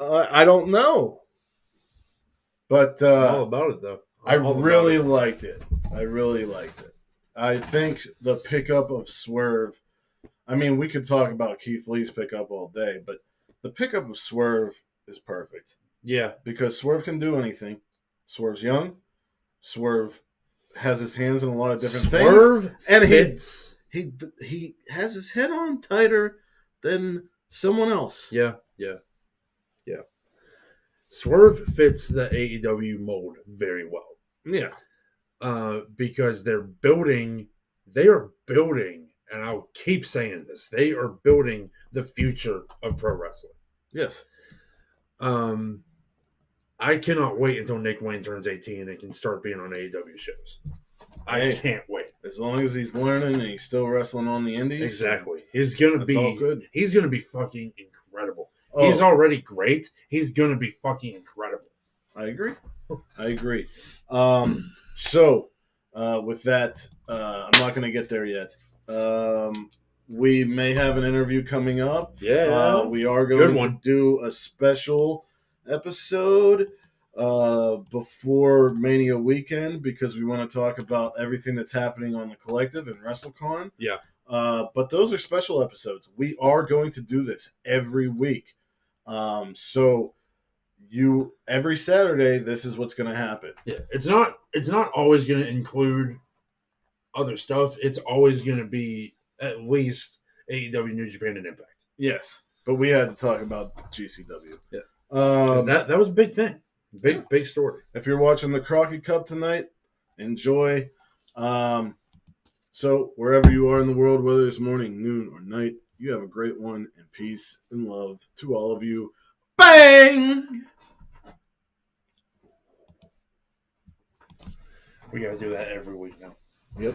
I don't know. But I'm all about it, though. I really liked it. I think the pickup of Swerve, I mean, we could talk about Keith Lee's pickup all day, but the pickup of Swerve is perfect. Yeah. Because Swerve can do anything. Swerve's young. Swerve has his hands in a lot of different things. And he has his head on tighter than someone else. Yeah. Swerve fits the AEW mold very well. Yeah. Because they are building, and I'll keep saying this, they are building the future of pro wrestling. Yes. I cannot wait until Nick Wayne turns 18 and can start being on AEW shows. I can't wait. As long as he's learning and he's still wrestling on the indies. Exactly. He's gonna be fucking incredible. Oh. He's already great. He's gonna be fucking incredible. I agree. So with that, I'm not gonna get there yet. We may have an interview coming up. Yeah. We are going to do a special episode before Mania weekend because we want to talk about everything that's happening on the Collective and WrestleCon. Yeah. But those are special episodes. We are going to do this every week. So every Saturday, this is what's going to happen. Yeah. It's not always going to include other stuff. It's always going to be at least AEW, New Japan, and Impact. Yes, but we had to talk about GCW. Yeah, that was a big thing, big story. If you're watching the Crockett Cup tonight, enjoy. So wherever you are in the world, whether it's morning, noon, or night, you have a great one, and peace and love to all of you. Bang! We got to do that every week now. Yep.